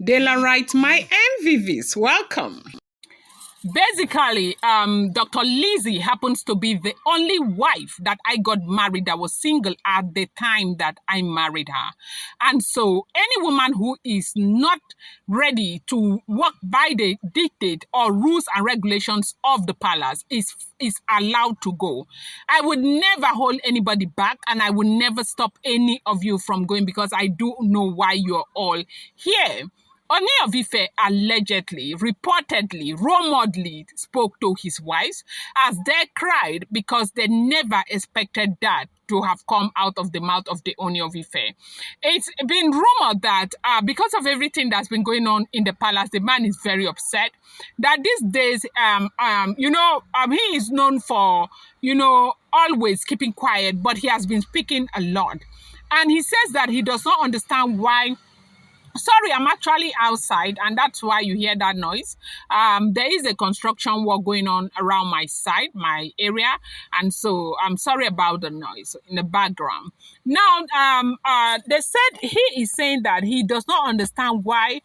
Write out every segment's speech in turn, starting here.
Daylight, my MVVs, welcome. Basically, Dr. Lizzy happens to be the only wife that I got married that was single at the time that I married her. And so any woman who is not ready to work by the dictate or rules and regulations of the palace is allowed to go. I would never hold anybody back, and I would never stop any of you from going, because I do know why you're all here. Ooni of Ife allegedly, reportedly, rumoredly spoke to his wives as they cried because they never expected that to have come out of the mouth of the Ooni of Ife. It's been rumored that because of everything that's been going on in the palace, the man is very upset. That these days, he is known for, always keeping quiet, but he has been speaking a lot. And he says that he does not understand why. Sorry, I'm actually outside, and that's why you hear that noise. There is a construction work going on around my side, my area, and so I'm sorry about the noise in the background. Now, they said he is saying that he does not understand why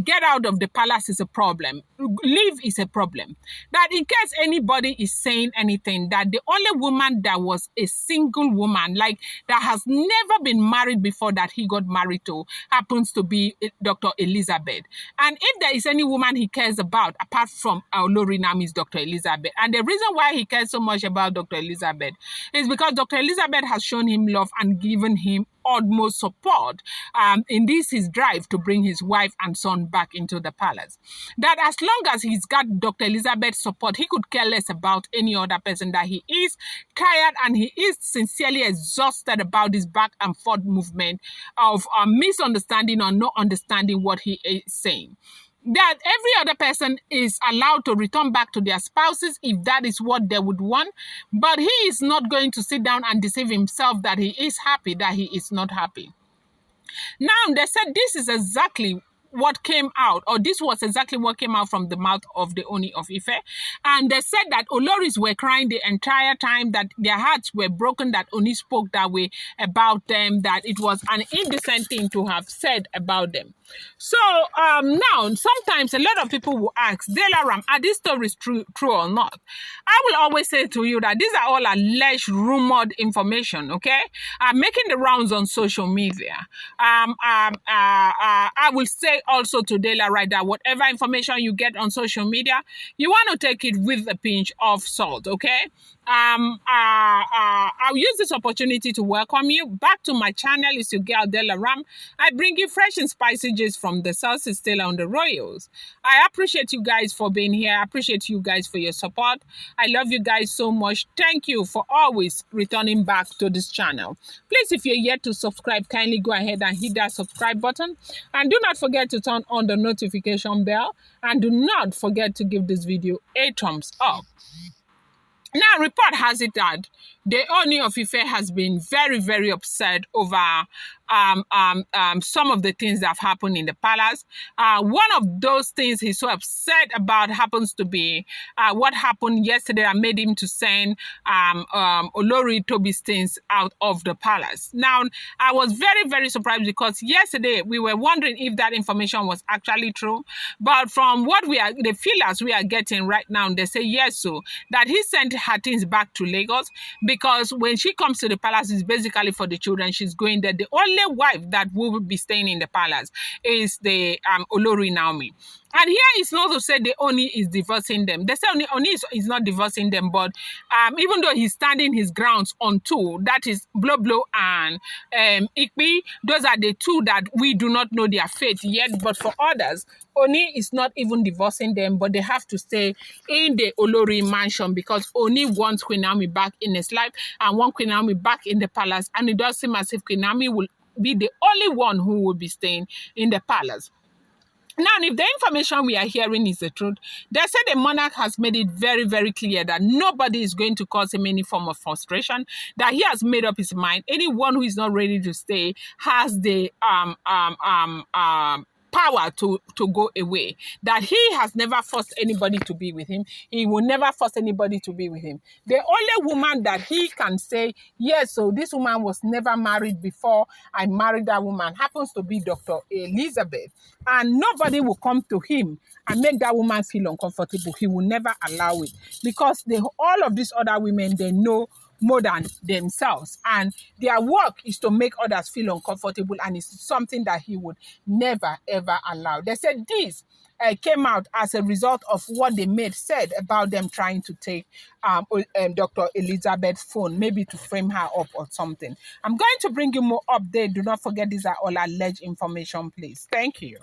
get out of the palace is a problem. Leave is a problem. That in case anybody is saying anything, that the only woman that was a single woman, like that has never been married before, that he got married to, happens to be Dr. Elizabeth. And if there is any woman he cares about, apart from Olori Naomi, is Dr. Elizabeth. And the reason why he cares so much about Dr. Elizabeth is because Dr. Elizabeth has shown him love and given him utmost support in this his drive to bring his wife and son back into the palace. That as long as he's got Dr. Elizabeth's support, he could care less about any other person. That he is tired and he is sincerely exhausted about this back and forth movement of misunderstanding or not understanding what he is saying. That every other person is allowed to return back to their spouses if that is what they would want, but he is not going to sit down and deceive himself that he is happy, that he is not happy. Now, they said this is exactly what came out, or this was exactly what came out from the mouth of the Ooni of Ife. And they said that Oloris were crying the entire time, that their hearts were broken, that Ooni spoke that way about them, that it was an indecent thing to have said about them. So now, sometimes a lot of people will ask, Delaram, are these stories true or not? I will always say to you that these are all alleged, rumored information, okay? Making the rounds on social media. I will say also to Dela, right, that whatever information you get on social media, you want to take it with a pinch of salt, okay? I'll use this opportunity to welcome you back to my channel. It's your girl Dela Ram. I bring you fresh and spicy gist from the sauces still on the royals. I appreciate you guys for being here. I appreciate you guys for your support. I love you guys so much. Thank you for always returning back to this channel. Please, if you're yet to subscribe, kindly go ahead and hit that subscribe button. And do not forget to turn on the notification bell. And do not forget to give this video a thumbs up. Now, report has it that the Ooni of Ife has been very, very upset over some of the things that have happened in the palace. One of those things he's so upset about happens to be what happened yesterday that made him to send Olori Toby's things out of the palace. Now, I was very, very surprised, because yesterday we were wondering if that information was actually true. But from what the feelers we are getting right now, they say yes, so that he sent her things back to Lagos, because when she comes to the palace, it's basically for the children. She's going there. The only wife that will be staying in the palace is the Olori Naomi. And here is not to say the Ooni is divorcing them. They say Ooni is not divorcing them, but even though he's standing his grounds on two, that is Blow Blow and Ikpi, those are the two that we do not know their fate yet. But for others, Ooni is not even divorcing them, but they have to stay in the Olori mansion, because Ooni wants Queen Naomi back in his life and wants Queen Naomi back in the palace. And it does seem as if Queen Naomi will be the only one who will be staying in the palace. Now, if the information we are hearing is the truth, they say the monarch has made it very, very clear that nobody is going to cause him any form of frustration, that he has made up his mind. Anyone who is not ready to stay has the power power to go away, that he has never forced anybody to be with him. He will never force anybody to be with him. The only woman that he can say, yes, so this woman was never married before I married that woman, happens to be Dr. Elizabeth. And nobody will come to him and make that woman feel uncomfortable. He will never allow it, because all of these other women, they know more than themselves, and their work is to make others feel uncomfortable, and it's something that he would never ever allow. They said this came out as a result of what the maid said about them trying to take Dr. Elizabeth's phone, maybe to frame her up or something. I'm going to bring you more update. Do not forget, these are all alleged information, please. Thank you.